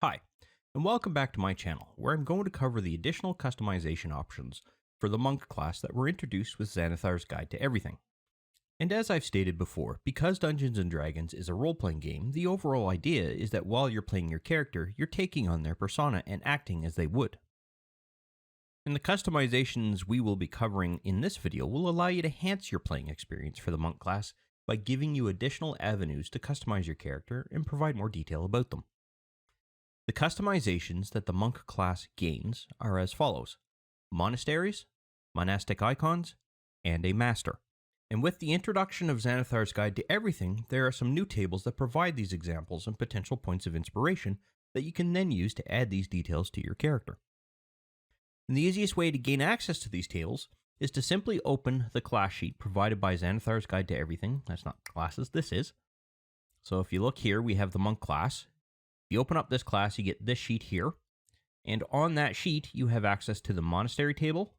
Hi, and welcome back to my channel, where I'm going to cover the additional customization options for the monk class that were introduced with Xanathar's Guide to Everything. And as I've stated before, because Dungeons & Dragons is a role-playing game, the overall idea is that while you're playing your character, you're taking on their persona and acting as they would. And the customizations we will be covering in this video will allow you to enhance your playing experience for the monk class by giving you additional avenues to customize your character and provide more detail about them. The customizations that the monk class gains are as follows: monasteries, monastic icons, and a master. And with the introduction of Xanathar's Guide to Everything, there are some new tables that provide these examples and potential points of inspiration that you can then use to add these details to your character. And the easiest way to gain access to these tables is to simply open the class sheet provided by Xanathar's Guide to Everything. That's not classes, this is. So if you look here, we have the monk class. You open up this class, you get this sheet here, and on that sheet, you have access to the monastery table,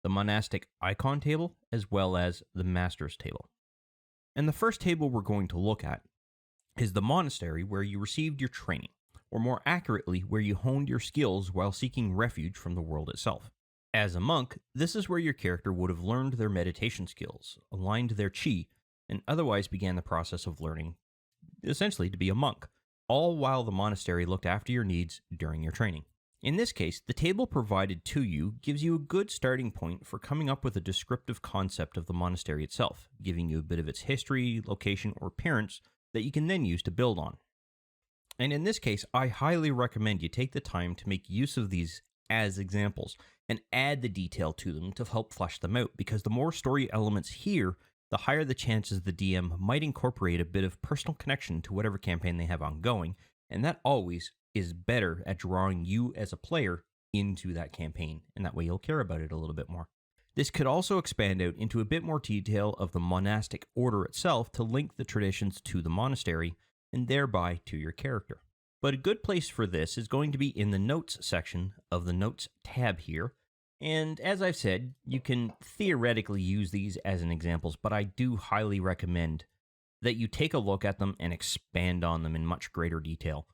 the monastic icon table, as well as the master's table. And the first table we're going to look at is the monastery, where you received your training, or more accurately, where you honed your skills while seeking refuge from the world itself. As a monk, this is where your character would have learned their meditation skills, aligned their chi, and otherwise began the process of learning, essentially, to be a monk, all while the monastery looked after your needs during your training. In this case, the table provided to you gives you a good starting point for coming up with a descriptive concept of the monastery itself, giving you a bit of its history, location, or appearance that you can then use to build on. And in this case, I highly recommend you take the time to make use of these as examples and add the detail to them to help flesh them out, because the more story elements here, the higher the chances the DM might incorporate a bit of personal connection to whatever campaign they have ongoing, and that always is better at drawing you as a player into that campaign, and that way you'll care about it a little bit more. This could also expand out into a bit more detail of the monastic order itself to link the traditions to the monastery, and thereby to your character. But a good place for this is going to be in the notes section of the notes tab here. And as I've said, you can theoretically use these as an examples, but I do highly recommend that you take a look at them and expand on them in much greater detail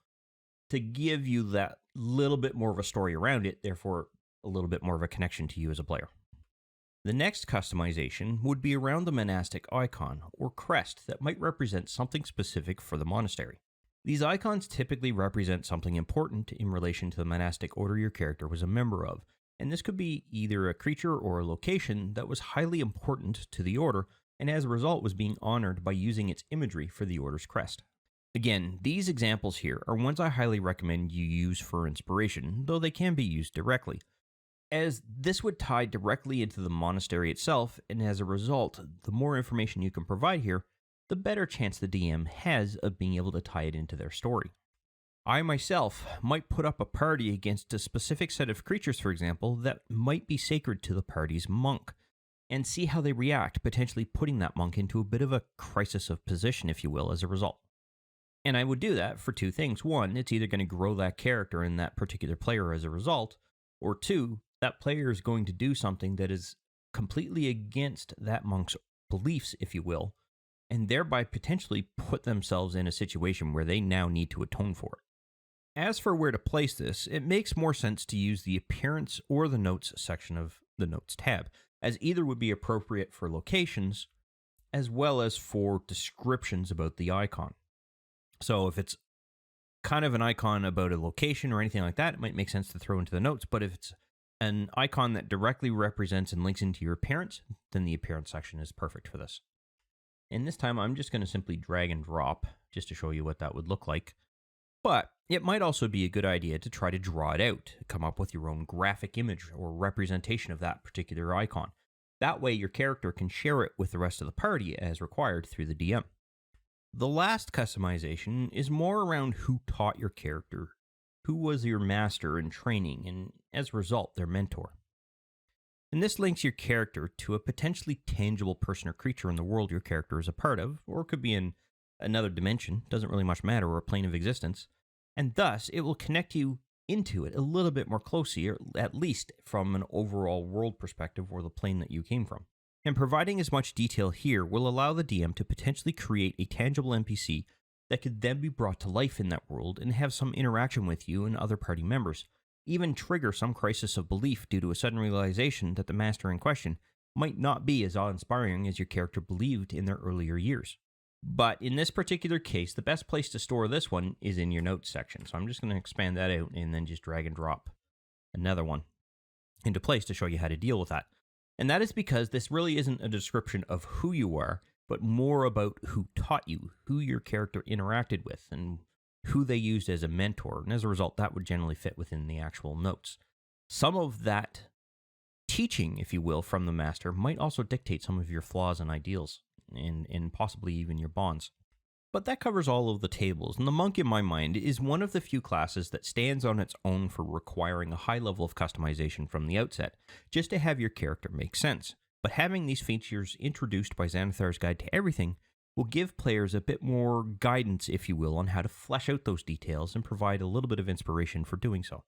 to give you that little bit more of a story around it, therefore a little bit more of a connection to you as a player. The next customization would be around the monastic icon or crest that might represent something specific for the monastery. These icons typically represent something important in relation to the monastic order your character was a member of, and this could be either a creature or a location that was highly important to the order, and as a result was being honored by using its imagery for the order's crest. Again, these examples here are ones I highly recommend you use for inspiration, though they can be used directly, as this would tie directly into the monastery itself, and as a result, the more information you can provide here, the better chance the DM has of being able to tie it into their story. I myself might put up a party against a specific set of creatures, for example, that might be sacred to the party's monk, and see how they react, potentially putting that monk into a bit of a crisis of position, if you will, as a result. And I would do that for two things. One, it's either going to grow that character and that particular player as a result, or two, that player is going to do something that is completely against that monk's beliefs, if you will, and thereby potentially put themselves in a situation where they now need to atone for it. As for where to place this, it makes more sense to use the appearance or the notes section of the notes tab, as either would be appropriate for locations as well as for descriptions about the icon. So if it's kind of an icon about a location or anything like that, it might make sense to throw into the notes, but if it's an icon that directly represents and links into your appearance, then the appearance section is perfect for this. And this time I'm just going to simply drag and drop just to show you what that would look like. But it might also be a good idea to try to draw it out, come up with your own graphic image or representation of that particular icon. That way your character can share it with the rest of the party as required through the DM. The last customization is more around who taught your character, who was your master in training, and as a result, their mentor. And this links your character to a potentially tangible person or creature in the world your character is a part of, or it could be in another dimension, doesn't really much matter, or a plane of existence, and thus it will connect you into it a little bit more closely, or at least from an overall world perspective or the plane that you came from. And providing as much detail here will allow the DM to potentially create a tangible NPC that could then be brought to life in that world and have some interaction with you and other party members, even trigger some crisis of belief due to a sudden realization that the master in question might not be as awe-inspiring as your character believed in their earlier years. But in this particular case, the best place to store this one is in your notes section. So I'm just going to expand that out and then just drag and drop another one into place to show you how to deal with that. And that is because this really isn't a description of who you are, but more about who taught you, who your character interacted with, and who they used as a mentor. And as a result, that would generally fit within the actual notes. Some of that teaching, if you will, from the master might also dictate some of your flaws and ideals, and possibly even your bonds. But that covers all of the tables, and the monk, in my mind, is one of the few classes that stands on its own for requiring a high level of customization from the outset, just to have your character make sense. But having these features introduced by Xanathar's Guide to Everything will give players a bit more guidance, if you will, on how to flesh out those details and provide a little bit of inspiration for doing so.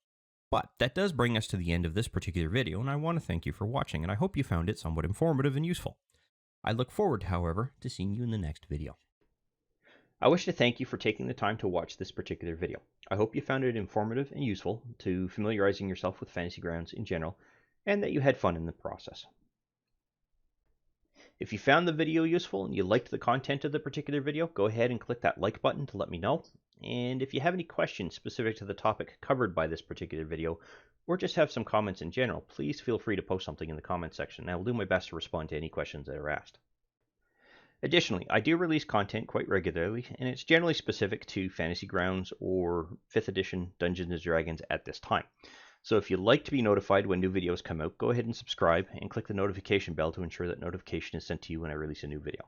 But that does bring us to the end of this particular video, and I want to thank you for watching, and I hope you found it somewhat informative and useful. I look forward, however, to seeing you in the next video. I wish to thank you for taking the time to watch this particular video. I hope you found it informative and useful to familiarizing yourself with Fantasy Grounds in general, and that you had fun in the process. If you found the video useful and you liked the content of the particular video, go ahead and click that like button to let me know. And if you have any questions specific to the topic covered by this particular video, or just have some comments in general, please feel free to post something in the comment section, and I will do my best to respond to any questions that are asked. Additionally, I do release content quite regularly, and it's generally specific to Fantasy Grounds or 5th edition Dungeons & Dragons at this time. So if you'd like to be notified when new videos come out, go ahead and subscribe and click the notification bell to ensure that notification is sent to you when I release a new video.